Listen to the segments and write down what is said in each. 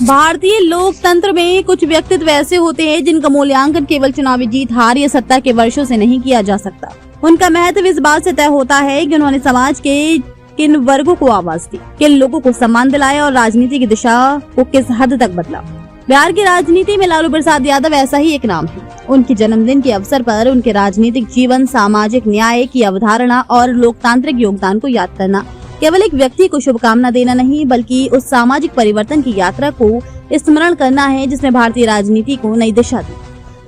भारतीय लोकतंत्र में कुछ व्यक्तित्व ऐसे होते हैं जिनका मूल्यांकन केवल चुनावी जीत हार या सत्ता के वर्षों से नहीं किया जा सकता। उनका महत्व इस बात से तय होता है कि उन्होंने समाज के किन वर्गों को आवाज दी, किन लोगों को सम्मान दिलाया और राजनीति की दिशा को किस हद तक बदला। बिहार की राजनीति में लालू प्रसाद यादव ऐसा ही एक नाम है। उनके जन्मदिन के अवसर पर उनके राजनीतिक जीवन, सामाजिक न्याय की अवधारणा और लोकतांत्रिक योगदान को याद करना केवल एक व्यक्ति को शुभकामना देना नहीं, बल्कि उस सामाजिक परिवर्तन की यात्रा को स्मरण करना है जिसने भारतीय राजनीति को नई दिशा दी।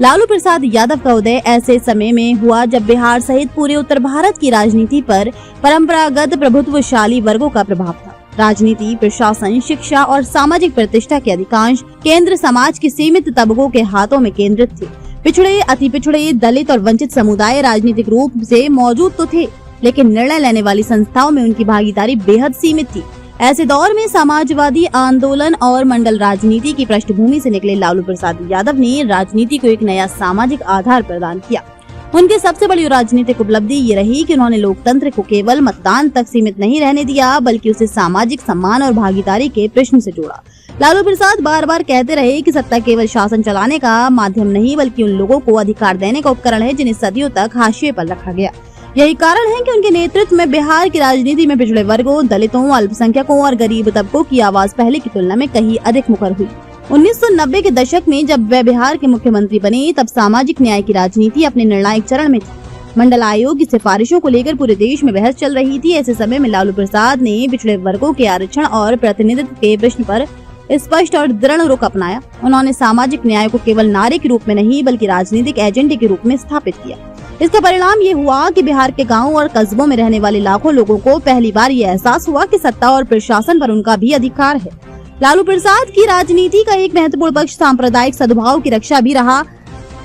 लालू प्रसाद यादव का उदय ऐसे समय में हुआ जब बिहार सहित पूरे उत्तर भारत की राजनीति पर परंपरागत प्रभुत्वशाली वर्गों का प्रभाव था। राजनीति, प्रशासन, शिक्षा और सामाजिक प्रतिष्ठा के अधिकांश केंद्र समाज के सीमित तबकों के हाथों में केंद्रित थे। पिछड़े, अति पिछड़े, दलित और वंचित समुदाय राजनीतिक रूप से मौजूद तो थे, लेकिन निर्णय लेने वाली संस्थाओं में उनकी भागीदारी बेहद सीमित थी। ऐसे दौर में समाजवादी आंदोलन और मंडल राजनीति की पृष्ठभूमि से निकले लालू प्रसाद यादव ने राजनीति को एक नया सामाजिक आधार प्रदान किया। उनकी सबसे बड़ी राजनीतिक उपलब्धि ये रही कि उन्होंने लोकतंत्र को केवल मतदान तक सीमित नहीं रहने दिया, बल्कि उसे सामाजिक सम्मान और भागीदारी के प्रश्न से जोड़ा। लालू प्रसाद बार बार कहते रहे कि सत्ता केवल शासन चलाने का माध्यम नहीं, बल्कि उन लोगों को अधिकार देने का उपकरण है जिन्हें सदियों तक हाशिए पर रखा गया। यही कारण है कि उनके नेतृत्व में बिहार की राजनीति में पिछड़े वर्गों, दलितों, अल्पसंख्यकों और गरीब तबकों की आवाज पहले की तुलना में कहीं अधिक मुखर हुई। 1990 के दशक में जब वे बिहार के मुख्यमंत्री बने, तब सामाजिक न्याय की राजनीति अपने निर्णायक चरण में थी। मंडल आयोग की सिफारिशों को लेकर पूरे देश में बहस चल रही थी। ऐसे समय में लालू प्रसाद ने पिछड़े वर्गों के आरक्षण और प्रतिनिधित्व के प्रश्न पर स्पष्ट और दृढ़ रुख अपनाया। उन्होंने सामाजिक न्याय को केवल नारे के रूप में नहीं, बल्कि राजनीतिक एजेंडे के रूप में स्थापित किया। इसका परिणाम ये हुआ कि बिहार के गांवों और कस्बों में रहने वाले लाखों लोगों को पहली बार ये एहसास हुआ कि सत्ता और प्रशासन पर उनका भी अधिकार है। लालू प्रसाद की राजनीति का एक महत्वपूर्ण पक्ष सांप्रदायिक सद्भाव की रक्षा भी रहा।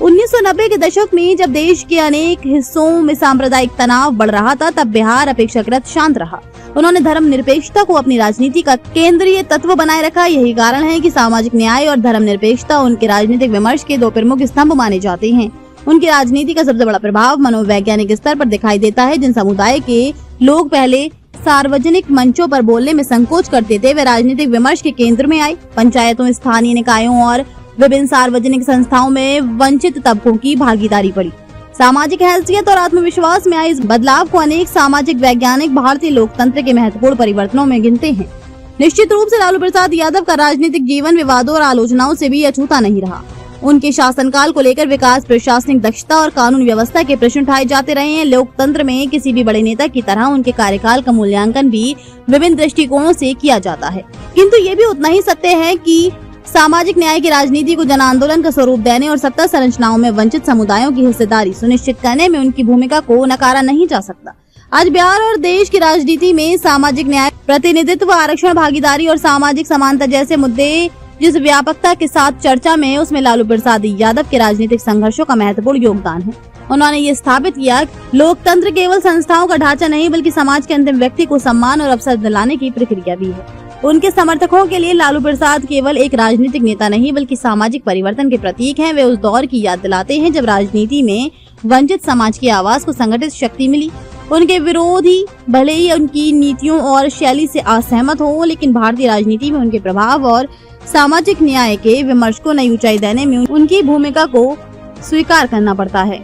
1990 के दशक में जब देश के अनेक हिस्सों में सांप्रदायिक तनाव बढ़ रहा था, तब बिहार अपेक्षाकृत शांत रहा। उन्होंने धर्मनिरपेक्षता को अपनी राजनीति का केंद्रीय तत्व बनाए रखा। यही कारण है कि सामाजिक न्याय और धर्मनिरपेक्षता उनके राजनीतिक विमर्श के दो प्रमुख स्तंभ माने जाते हैं। उनकी राजनीति का सबसे बड़ा प्रभाव मनोवैज्ञानिक स्तर पर दिखाई देता है। जिन समुदाय के लोग पहले सार्वजनिक मंचों पर बोलने में संकोच करते थे, वे राजनीतिक विमर्श के केंद्र में आए। पंचायतों, स्थानीय निकायों और विभिन्न सार्वजनिक संस्थाओं में वंचित तबकों की भागीदारी बढ़ी। सामाजिक हैसियत और आत्मविश्वास में आए इस बदलाव को अनेक सामाजिक वैज्ञानिक भारतीय लोकतंत्र के महत्वपूर्ण परिवर्तनों में गिनते हैं। निश्चित रूप से लालू प्रसाद यादव का राजनीतिक जीवन विवादों और आलोचनाओं से भी अछूता नहीं रहा। उनके शासनकाल को लेकर विकास, प्रशासनिक दक्षता और कानून व्यवस्था के प्रश्न उठाए जाते रहे हैं। लोकतंत्र में किसी भी बड़े नेता की तरह उनके कार्यकाल का मूल्यांकन भी विभिन्न दृष्टिकोणों से किया जाता है, किंतु ये भी उतना ही सत्य है कि सामाजिक न्याय की राजनीति को जन आंदोलन का स्वरूप देने और सत्ता संरचनाओं में वंचित समुदायों की हिस्सेदारी सुनिश्चित करने में उनकी भूमिका को नकारा नहीं जा सकता। आज बिहार और देश की राजनीति में सामाजिक न्याय, प्रतिनिधित्व, आरक्षण, भागीदारी और सामाजिक समानता जैसे मुद्दे जिस व्यापकता के साथ चर्चा में, उसमें लालू प्रसाद यादव के राजनीतिक संघर्षों का महत्वपूर्ण योगदान है। उन्होंने ये स्थापित किया लोकतंत्र केवल संस्थाओं का ढांचा नहीं, बल्कि समाज के अंतिम व्यक्ति को सम्मान और अवसर दिलाने की प्रक्रिया भी है। उनके समर्थकों के लिए लालू प्रसाद केवल एक राजनीतिक नेता नहीं, बल्कि सामाजिक परिवर्तन के प्रतीक हैं। वे उस दौर की याद दिलाते हैं जब राजनीति में वंचित समाज की आवाज को संगठित शक्ति मिली। उनके विरोधी भले ही उनकी नीतियों और शैली से असहमत हो, लेकिन भारतीय राजनीति में उनके प्रभाव और सामाजिक न्याय के विमर्श को नई ऊंचाई देने में उनकी भूमिका को स्वीकार करना पड़ता है।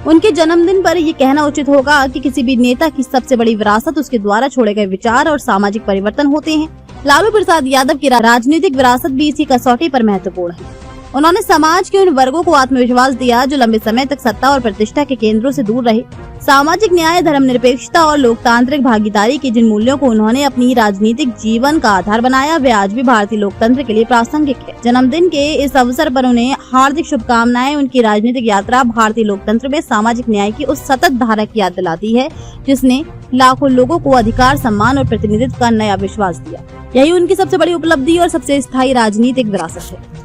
उनके जन्मदिन पर यह कहना उचित होगा कि किसी भी नेता की सबसे बड़ी विरासत उसके द्वारा छोड़े गए विचार और सामाजिक परिवर्तन होते हैं। लालू प्रसाद यादव की राजनीतिक विरासत भी इसी कसौटी पर महत्वपूर्ण है। उन्होंने समाज के उन वर्गों को आत्मविश्वास दिया जो लंबे समय तक सत्ता और प्रतिष्ठा के केंद्रों से दूर रहे। सामाजिक न्याय, धर्मनिरपेक्षता और लोकतांत्रिक भागीदारी के जिन मूल्यों को उन्होंने अपनी राजनीतिक जीवन का आधार बनाया, वे आज भी भारतीय लोकतंत्र के लिए प्रासंगिक है। जन्मदिन के इस अवसर पर उन्हें हार्दिक शुभकामनाएं। उनकी राजनीतिक यात्रा भारतीय लोकतंत्र में सामाजिक न्याय की उस सतत धारा की याद दिलाती है जिसने लाखों लोगों को अधिकार, सम्मान और प्रतिनिधित्व का नया विश्वास दिया। यही उनकी सबसे बड़ी उपलब्धि और सबसे स्थायी राजनीतिक विरासत है।